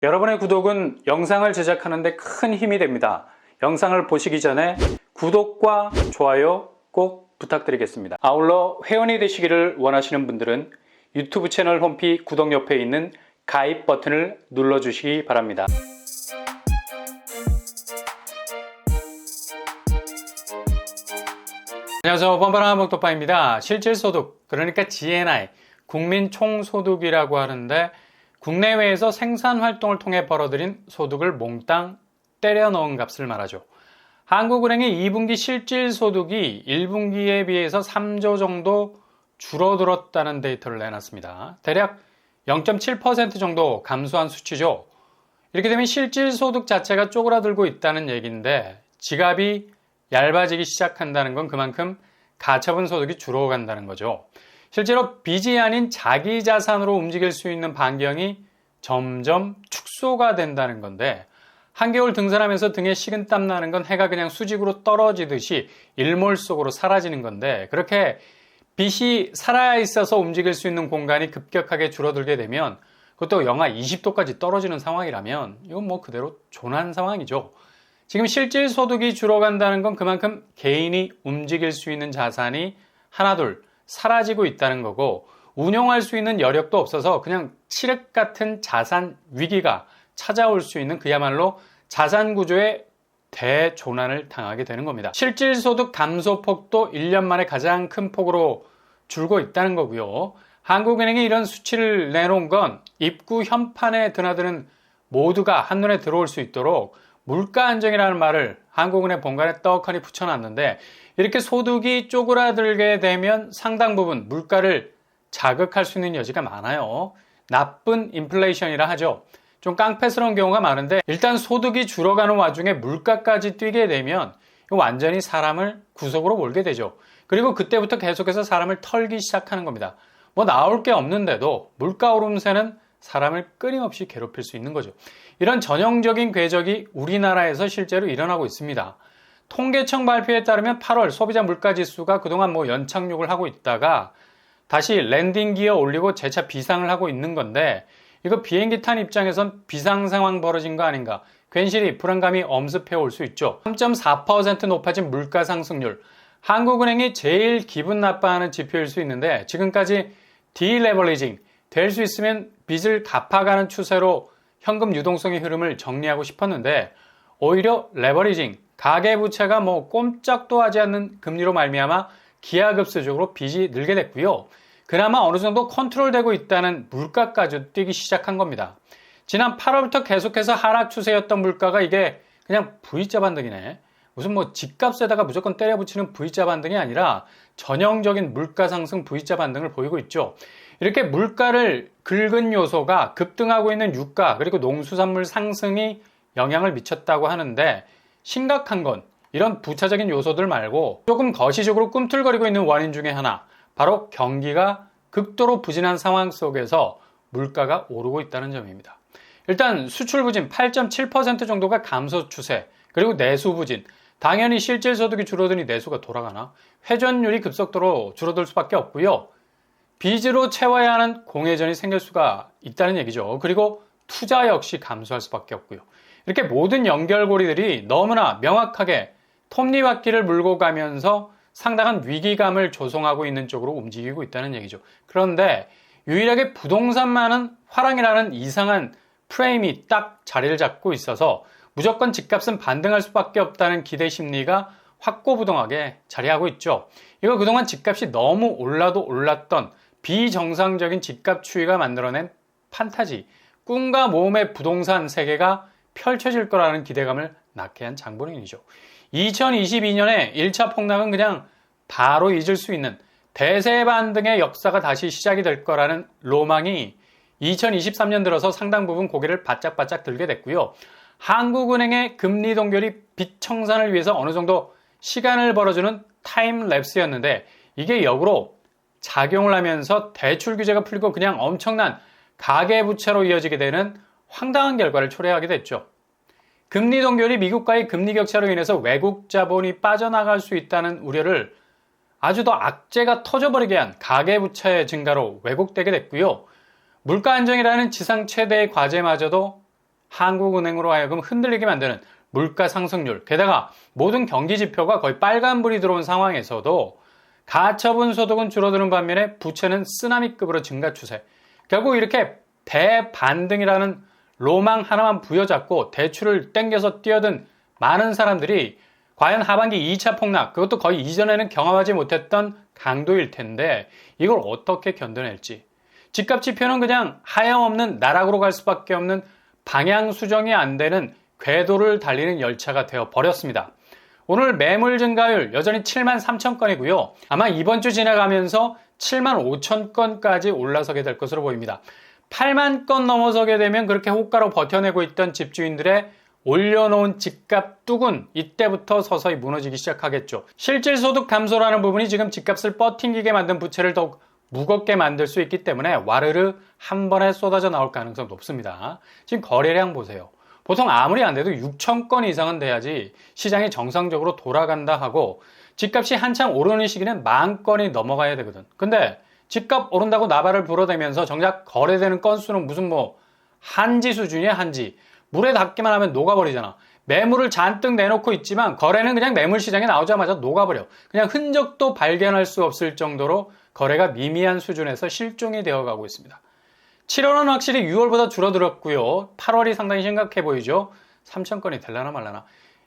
여러분의 구독은 영상을 제작하는 데 큰 힘이 됩니다. 영상을 보시기 전에 구독과 좋아요 꼭 부탁드리겠습니다. 아울러 회원이 되시기를 원하시는 분들은 유튜브 채널 홈피 구독 옆에 있는 가입 버튼을 눌러주시기 바랍니다. 안녕하세요. 뻔뻔한 한목도파입니다. 실질소득, 그러니까 GNI, 국민총소득이라고 하는데 국내외에서 생산활동을 통해 벌어들인 소득을 몽땅 때려 넣은 값을 말하죠. 한국은행의 2분기 실질소득이 1분기에 비해서 3조 정도 줄어들었다는 데이터를 내놨습니다. 대략 0.7% 정도 감소한 수치죠. 이렇게 되면 실질소득 자체가 쪼그라들고 있다는 얘기인데 지갑이 얇아지기 시작한다는 건 그만큼 가처분 소득이 줄어간다는 거죠. 실제로 빚이 아닌 자기 자산으로 움직일 수 있는 반경이 점점 축소가 된다는 건데 한겨울 등산하면서 등에 식은땀 나는 건 해가 그냥 수직으로 떨어지듯이 일몰속으로 사라지는 건데 그렇게 빚이 살아있어서 움직일 수 있는 공간이 급격하게 줄어들게 되면 그것도 영하 20도까지 떨어지는 상황이라면 이건 뭐 그대로 조난 상황이죠. 지금 실질 소득이 줄어간다는 건 그만큼 개인이 움직일 수 있는 자산이 하나둘 사라지고 있다는 거고 운용할 수 있는 여력도 없어서 그냥 칠흑 같은 자산 위기가 찾아올 수 있는 그야말로 자산 구조의 대조난을 당하게 되는 겁니다. 실질소득 감소폭도 1년 만에 가장 큰 폭으로 줄고 있다는 거고요. 한국은행이 이런 수치를 내놓은 건 입구 현판에 드나드는 모두가 한눈에 들어올 수 있도록 물가 안정이라는 말을 한국은행 본관에 떡하니 붙여놨는데 이렇게 소득이 쪼그라들게 되면 상당 부분 물가를 자극할 수 있는 여지가 많아요. 나쁜 인플레이션이라 하죠. 좀 깡패스러운 경우가 많은데 일단 소득이 줄어가는 와중에 물가까지 뛰게 되면 완전히 사람을 구석으로 몰게 되죠. 그리고 그때부터 계속해서 사람을 털기 시작하는 겁니다. 뭐 나올 게 없는데도 물가 오름세는 사람을 끊임없이 괴롭힐 수 있는 거죠. 이런 전형적인 궤적이 우리나라에서 실제로 일어나고 있습니다. 통계청 발표에 따르면 8월 소비자 물가지수가 그동안 연착륙을 하고 있다가 다시 랜딩 기어 올리고 재차 비상을 하고 있는 건데 이거 비행기 탄 입장에선 비상 상황 벌어진 거 아닌가 괜시리 불안감이 엄습해 올 수 있죠. 3.4% 높아진 물가 상승률 한국은행이 제일 기분 나빠하는 지표일 수 있는데 지금까지 디레버리징 될 수 있으면 빚을 갚아가는 추세로 현금 유동성의 흐름을 정리하고 싶었는데 오히려 레버리징 가계부채가 꼼짝도 하지 않는 금리로 말미암아 기하급수적으로 빚이 늘게 됐고요. 그나마 어느 정도 컨트롤되고 있다는 물가까지 뛰기 시작한 겁니다. 지난 8월부터 계속해서 하락 추세였던 물가가 이게 그냥 V자 반등이네. 무슨 집값에다가 무조건 때려 붙이는 V자 반등이 아니라 전형적인 물가 상승 V자 반등을 보이고 있죠. 이렇게 물가를 긁은 요소가 급등하고 있는 유가 그리고 농수산물 상승이 영향을 미쳤다고 하는데 심각한 건 이런 부차적인 요소들 말고 조금 거시적으로 꿈틀거리고 있는 원인 중에 하나 바로 경기가 극도로 부진한 상황 속에서 물가가 오르고 있다는 점입니다. 일단 수출 부진 8.7% 정도가 감소 추세 그리고 내수 부진 당연히 실질 소득이 줄어드니 내수가 돌아가나 회전율이 급속도로 줄어들 수밖에 없고요. 빚으로 채워야 하는 공회전이 생길 수가 있다는 얘기죠. 그리고 투자 역시 감소할 수밖에 없고요. 이렇게 모든 연결고리들이 너무나 명확하게 톱니바퀴를 물고 가면서 상당한 위기감을 조성하고 있는 쪽으로 움직이고 있다는 얘기죠. 그런데 유일하게 부동산만은 화랑이라는 이상한 프레임이 딱 자리를 잡고 있어서 무조건 집값은 반등할 수밖에 없다는 기대 심리가 확고부동하게 자리하고 있죠. 이거 그동안 집값이 너무 올라도 올랐던 비정상적인 집값 추이가 만들어낸 판타지, 꿈과 모험의 부동산 세계가 펼쳐질 거라는 기대감을 낳게 한 장본인이죠. 2022년에 1차 폭락은 그냥 바로 잊을 수 있는 대세 반등의 역사가 다시 시작이 될 거라는 로망이 2023년 들어서 상당 부분 고개를 바짝바짝 들게 됐고요. 한국은행의 금리 동결이 빚 청산을 위해서 어느 정도 시간을 벌어주는 타임랩스였는데 이게 역으로 작용을 하면서 대출 규제가 풀리고 그냥 엄청난 가계부채로 이어지게 되는 황당한 결과를 초래하게 됐죠. 금리 동결이 미국과의 금리 격차로 인해서 외국 자본이 빠져나갈 수 있다는 우려를 아주 더 악재가 터져버리게 한 가계부채 증가로 왜곡되게 됐고요. 물가 안정이라는 지상 최대의 과제마저도 한국은행으로 하여금 흔들리게 만드는 물가 상승률, 게다가 모든 경기 지표가 거의 빨간불이 들어온 상황에서도 가처분 소득은 줄어드는 반면에 부채는 쓰나미급으로 증가 추세. 결국 이렇게 대반등이라는 로망 하나만 부여잡고 대출을 땡겨서 뛰어든 많은 사람들이 과연 하반기 2차 폭락, 그것도 거의 이전에는 경험하지 못했던 강도일 텐데 이걸 어떻게 견뎌낼지. 집값 지표는 그냥 하염없는 나락으로 갈 수밖에 없는 방향 수정이 안 되는 궤도를 달리는 열차가 되어 버렸습니다. 오늘 매물 증가율 여전히 7만 3천 건이고요. 아마 이번 주 지나가면서 7만 5천 건까지 올라서게 될 것으로 보입니다. 8만 건 넘어서게 되면 그렇게 호가로 버텨내고 있던 집주인들의 올려놓은 집값 뚝은 이때부터 서서히 무너지기 시작하겠죠. 실질소득 감소라는 부분이 지금 집값을 뻗팅기게 만든 부채를 더욱 무겁게 만들 수 있기 때문에 와르르 한 번에 쏟아져 나올 가능성이 높습니다. 지금 거래량 보세요. 보통 아무리 안 돼도 6천 건 이상은 돼야지 시장이 정상적으로 돌아간다 하고 집값이 한창 오르는 시기는 10,000건이 넘어가야 되거든. 근데 집값 오른다고 나발을 불어대면서 정작 거래되는 건수는 무슨 한지 수준이야, 한지. 물에 닿기만 하면 녹아버리잖아. 매물을 잔뜩 내놓고 있지만 거래는 그냥 매물 시장에 나오자마자 녹아버려. 그냥 흔적도 발견할 수 없을 정도로 거래가 미미한 수준에서 실종이 되어가고 있습니다. 7월은 확실히 6월보다 줄어들었고요. 8월이 상당히 심각해 보이죠. 3천 건이 될라나 말라나.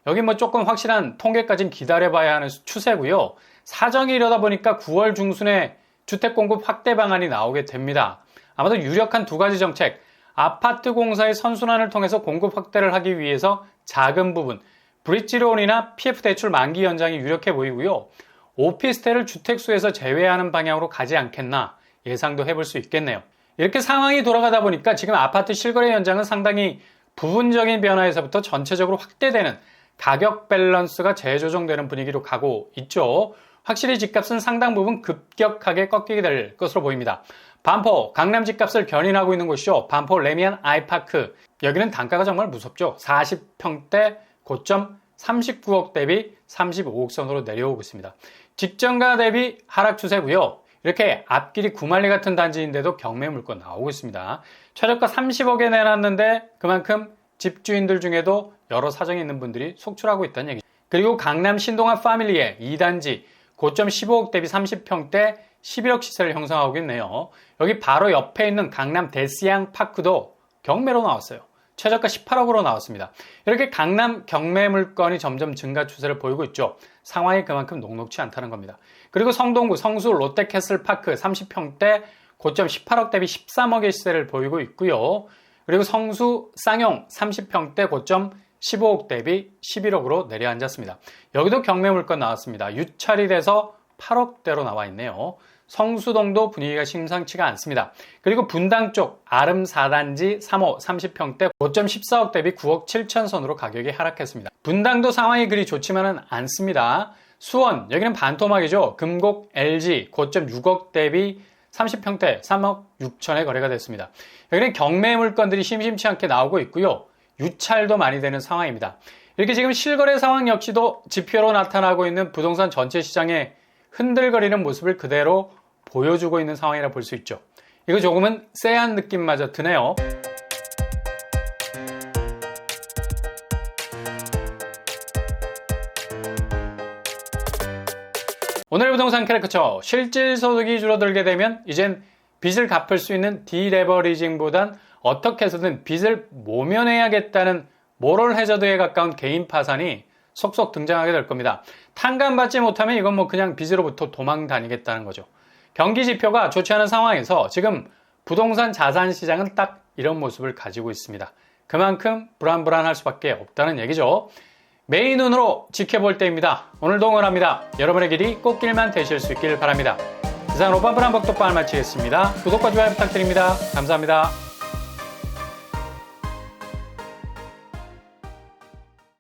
여기 조금 확실한 통계까지는 기다려봐야 하는 추세고요. 사정이 이러다 보니까 9월 중순에 주택 공급 확대 방안이 나오게 됩니다. 아마도 유력한 두 가지 정책, 아파트 공사의 선순환을 통해서 공급 확대를 하기 위해서 작은 부분, 브릿지론이나 PF 대출 만기 연장이 유력해 보이고요. 오피스텔을 주택수에서 제외하는 방향으로 가지 않겠나 예상도 해볼 수 있겠네요. 이렇게 상황이 돌아가다 보니까 지금 아파트 실거래 현장은 상당히 부분적인 변화에서부터 전체적으로 확대되는 가격 밸런스가 재조정되는 분위기로 가고 있죠. 확실히 집값은 상당 부분 급격하게 꺾이게 될 것으로 보입니다. 반포, 강남 집값을 견인하고 있는 곳이죠. 반포 레미안 아이파크. 여기는 단가가 정말 무섭죠. 40평대 고점 39억 대비 35억 선으로 내려오고 있습니다. 직전가 대비 하락 추세고요. 이렇게 앞길이 구만리 같은 단지인데도 경매 물건 나오고 있습니다. 최저가 30억에 내놨는데 그만큼 집주인들 중에도 여러 사정이 있는 분들이 속출하고 있다는 얘기죠. 그리고 강남 신동아 파밀리에 2단지 고점 15억 대비 30평대 11억 시세를 형성하고 있네요. 여기 바로 옆에 있는 강남 데스양 파크도 경매로 나왔어요. 최저가 18억으로 나왔습니다. 이렇게 강남 경매 물건이 점점 증가 추세를 보이고 있죠. 상황이 그만큼 녹록치 않다는 겁니다. 그리고 성동구 성수 롯데캐슬파크 30평대 고점 18억 대비 13억의 시세를 보이고 있고요. 그리고 성수 쌍용 30평대 고점 15억 대비 11억으로 내려앉았습니다. 여기도 경매 물건 나왔습니다. 유찰이 돼서 8억대로 나와 있네요. 성수동도 분위기가 심상치가 않습니다. 그리고 분당 쪽 아름 4단지 3호 30평대 고점 14억 대비 9억 7천 선으로 가격이 하락했습니다. 분당도 상황이 그리 좋지만은 않습니다. 수원, 여기는 반토막이죠. 금곡 LG 고점 6억 대비 30평대 3억 6천에 거래가 됐습니다. 여기는 경매 물건들이 심심치 않게 나오고 있고요. 유찰도 많이 되는 상황입니다. 이렇게 지금 실거래 상황 역시도 지표로 나타나고 있는 부동산 전체 시장의 흔들거리는 모습을 그대로 보여주고 있는 상황이라 볼 수 있죠. 이거 조금은 쎄한 느낌마저 드네요. 오늘 부동산 캐릭터처 실질 소득이 줄어들게 되면 이젠 빚을 갚을 수 있는 디레버리징보단 어떻게 해서든 빚을 모면해야겠다는 모럴 해저드에 가까운 개인 파산이 속속 등장하게 될 겁니다. 탕감받지 못하면 이건 그냥 빚으로부터 도망 다니겠다는 거죠. 경기 지표가 좋지 않은 상황에서 지금 부동산 자산 시장은 딱 이런 모습을 가지고 있습니다. 그만큼 불안불안할 수밖에 없다는 얘기죠. 매일 눈으로 지켜볼 때입니다. 오늘도 응원합니다. 여러분의 길이 꽃길만 되실 수 있길 바랍니다. 이상 로반불안 복덕방을 마치겠습니다. 구독과 좋아요 부탁드립니다. 감사합니다.